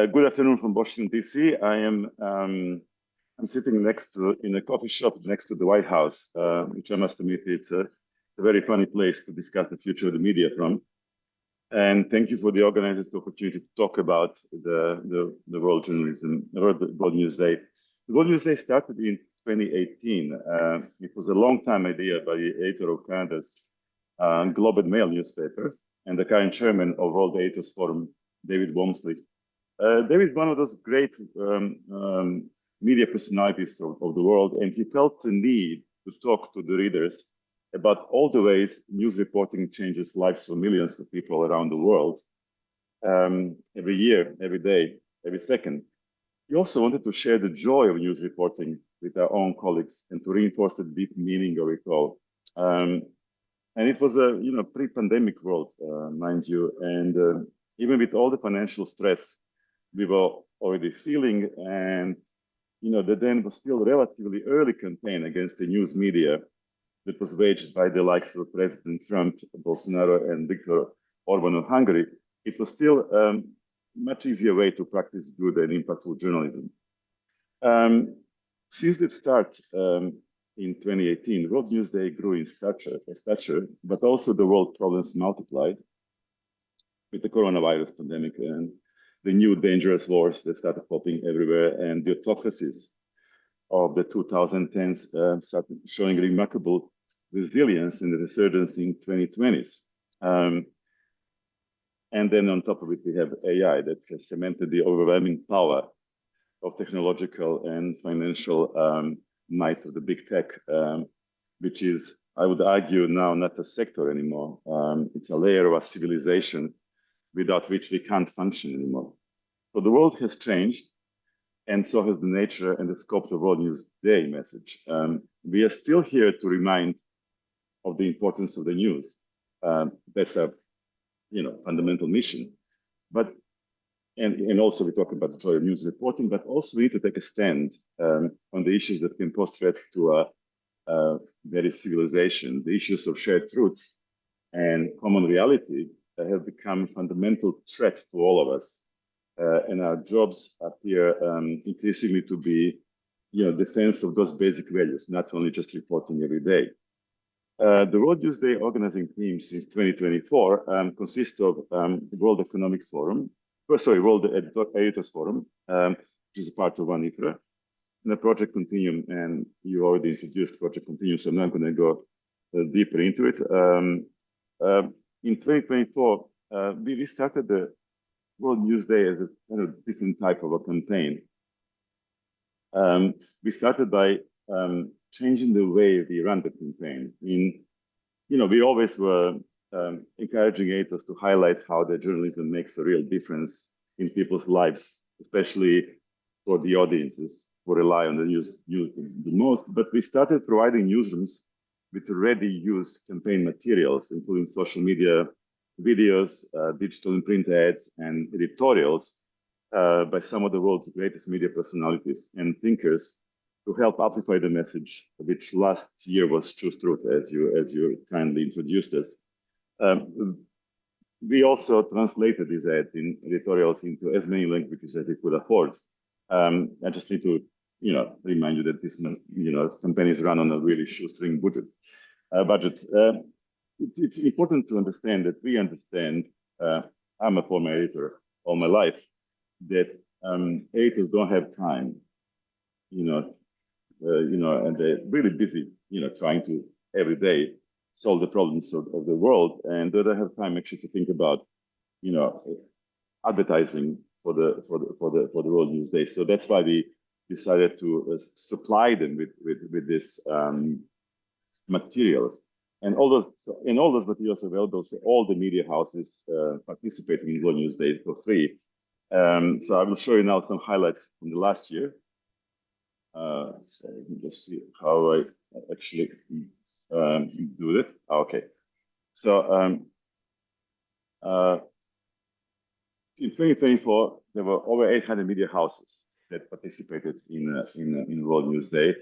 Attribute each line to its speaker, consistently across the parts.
Speaker 1: Good afternoon from Washington, D.C. I'm sitting in a coffee shop next to the White House, which I must admit it's a very funny place to discuss the future of the media from. And thank you for the organizers the opportunity to talk about the World Journalism, World News Day. The World News Day started in 2018. It was a long-time idea by the editor of Canada's Globe and Mail newspaper and the current chairman of World Editors Forum, David Wamsley. David is one of those great media personalities of the world, and he felt the need to talk to the readers about all the ways news reporting changes lives of millions of people around the world, every year, every day, every second. He also wanted to share the joy of news reporting with our own colleagues and to reinforce the deep meaning of it all. And it was a pre-pandemic world, mind you, and even with all the financial stress we were already feeling, and there then was still a relatively early campaign against the news media that was waged by the likes of President Trump, Bolsonaro, and Viktor Orban of Hungary. It was still a much easier way to practice good and impactful journalism. Since the start in 2018, World News Day grew in stature, but also the world problems multiplied with the coronavirus pandemic and the new dangerous wars that started popping everywhere, and the autocracies of the 2010s started showing remarkable resilience in the resurgence in 2020s. And then on top of it, we have AI that has cemented the overwhelming power of technological and financial might of the big tech, which is, I would argue, now not a sector anymore. It's a layer of our civilization without which we can't function anymore. So the world has changed, and so has the nature and the scope of the World News Day message. We are still here to remind of the importance of the news. That's a fundamental mission. But and also we talk about the joy of news reporting, but also we need to take a stand on the issues that can pose threat to a very civilization. The issues of shared truth and common reality have become a fundamental threat to all of us. And our jobs appear increasingly to be, defense of those basic values, not only just reporting every day. The World News Day organizing team since 2024 consists of the World Economic Forum, World Editors Forum, which is a part of WAN IFRA, and the Project Continuum, and you already introduced Project Continuum, so I'm not going to go deeper into it. In 2024, we started the World News Day as a kind of different type of a campaign. We started by changing the way we run the campaign. We always were encouraging editors to highlight how the journalism makes a real difference in people's lives, especially for the audiences who rely on the news the most. But we started providing newsrooms with ready-use campaign materials, including social media videos, digital and print ads, and editorials by some of the world's greatest media personalities and thinkers to help amplify the message, which last year was Choose Truth, as you kindly introduced us. We also translated these ads in editorials into as many languages as we could afford. I just need to, remind you that this, campaign is run on a really shoestring budget. It's important to understand that we understand, I'm a former editor all my life, that editors don't have time, and they're really busy, trying to every day solve the problems of the world, and they don't have time actually to think about, advertising for the World News Day. So that's why we decided to supply them with this materials. And all those materials are available to all the media houses participating in World News Day for free. So I will show you now some highlights from the last year. So you can just see how I actually do it. Okay. So in 2024, there were over 800 media houses that participated in World News Day.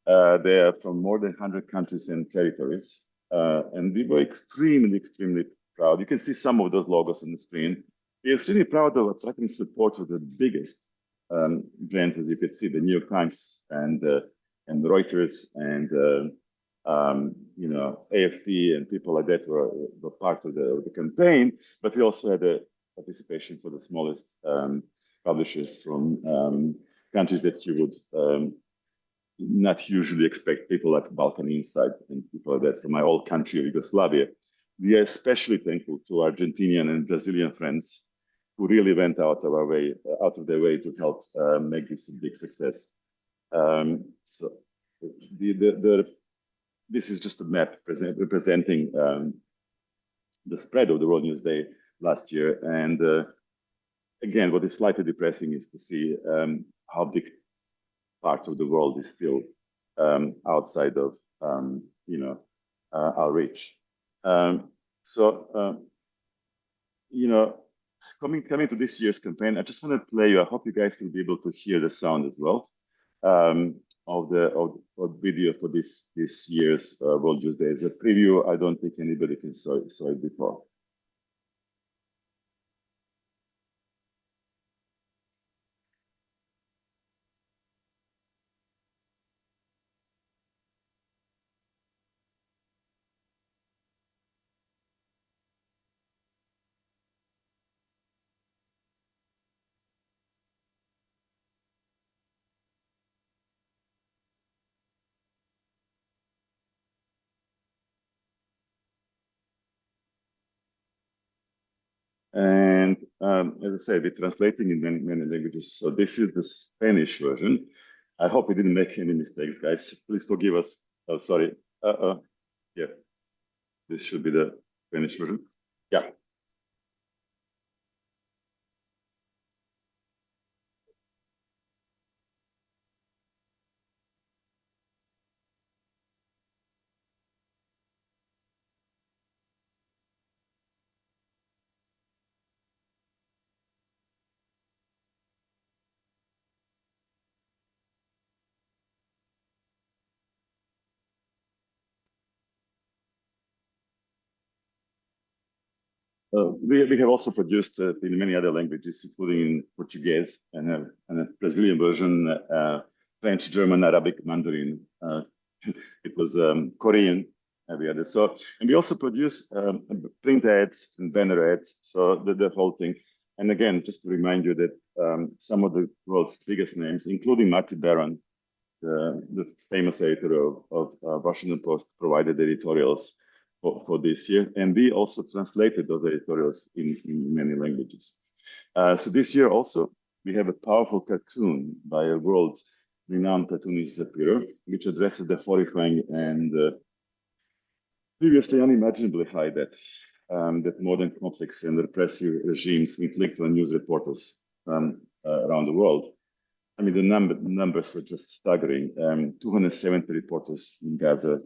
Speaker 1: They are from more than 100 countries and territories. And we were extremely proud. You can see some of those logos on the screen. We are extremely proud of attracting support of the biggest brands, as you could see, the New York Times and Reuters and AFP and people like that were part of the campaign. But we also had a participation for the smallest publishers from countries that you would not usually expect, people like Balkan Insight and people like that from my old country of Yugoslavia. We are especially thankful to Argentinian and Brazilian friends who really went out of their way to help make this a big success. So this is just a map representing the spread of the World News Day last year. And again, what is slightly depressing is to see how big part of the world is still outside of our reach. Coming to this year's campaign, I just want to play you. I hope you guys will be able to hear the sound as well of the video for this year's World News Day. As a preview, I don't think anybody can saw it before. And as I said, we're translating in many languages. So this is the Spanish version. I hope we didn't make any mistakes, guys. Please forgive us. Oh, sorry. Yeah, this should be the Spanish version. Yeah. We have also produced in many other languages, including in Portuguese and a Brazilian version, French, German, Arabic, Mandarin. It was Korean, every other. So, and we also produce print ads and banner ads. So the whole thing. And again, just to remind you that some of the world's biggest names, including Martin Baron, the famous editor of Washington Post, provided editorials for this year. And we also translated those editorials in many languages. So this year also, we have a powerful cartoon by a world-renowned cartoonist, Zapiro, which addresses the horrifying and previously unimaginably high debt that modern conflicts and repressive regimes inflict on news reporters around the world. I mean, the numbers were just staggering. 270 reporters in Gaza,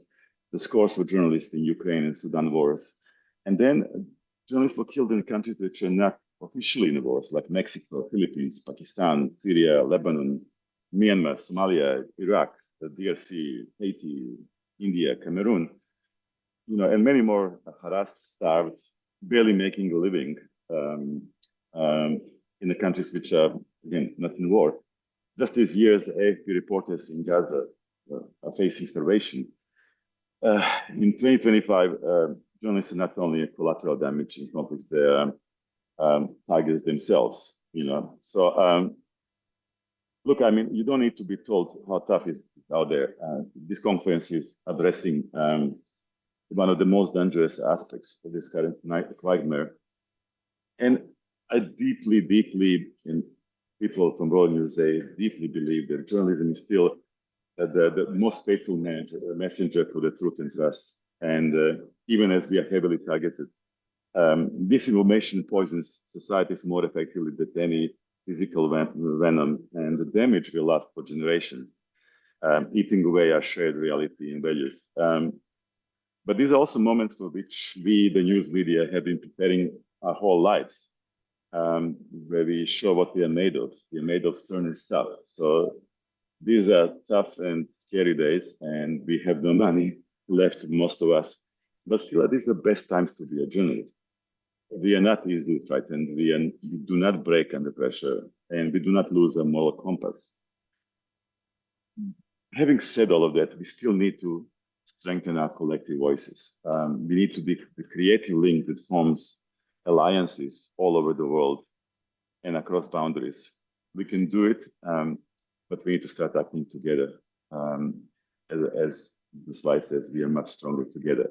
Speaker 1: the scores of journalists in Ukraine and Sudan wars. And then journalists were killed in countries which are not officially in the wars, like Mexico, Philippines, Pakistan, Syria, Lebanon, Myanmar, Somalia, Iraq, the DRC, Haiti, India, Cameroon, and many more harassed, starved, barely making a living in the countries which are, again, not in war. Just these years, AFP reporters in Gaza are facing starvation. In 2025, journalists are not only collateral damage in conflicts, they are targets themselves, So, look, I mean, you don't need to be told how tough it is out there. This conference is addressing one of the most dangerous aspects of this current nightmare. And I deeply, and people from World News, they deeply believe that journalism is still the most faithful messenger for the truth and trust. And even as we are heavily targeted, disinformation poisons societies more effectively than any physical venom, and the damage will last for generations, eating away our shared reality and values. But these are also moments for which we, the news media, have been preparing our whole lives, where we show what we are made of. We are made of stern stuff. So these are tough and scary days, and we have no money left, most of us. But still, these are the best times to be a journalist. we are not easily frightened. We do not break under pressure, and we do not lose our moral compass. Having said all of that, we still need to strengthen our collective voices. We need to be the creative link that forms alliances all over the world and across boundaries. We can do it, but we need to start acting together. As the slide says, we are much stronger together.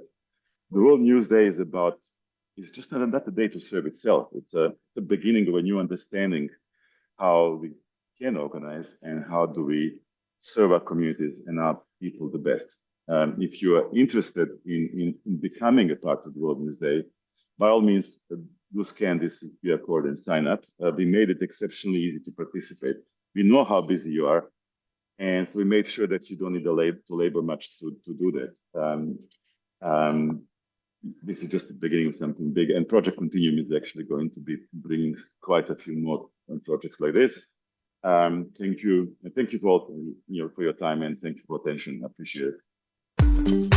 Speaker 1: The World News Day is just not a day to serve itself. It's a beginning of a new understanding how we can organize and how do we serve our communities and our people the best. If you are interested in becoming a part of the World News Day, by all means, do scan this QR code and sign up. We made it exceptionally easy to participate. We know how busy you are, and so we made sure that you don't need to labor much to do that. This is just the beginning of something big, and Project Continuum is actually going to be bringing quite a few more projects like this. Thank you, and thank you for your time, and thank you for attention. I appreciate it.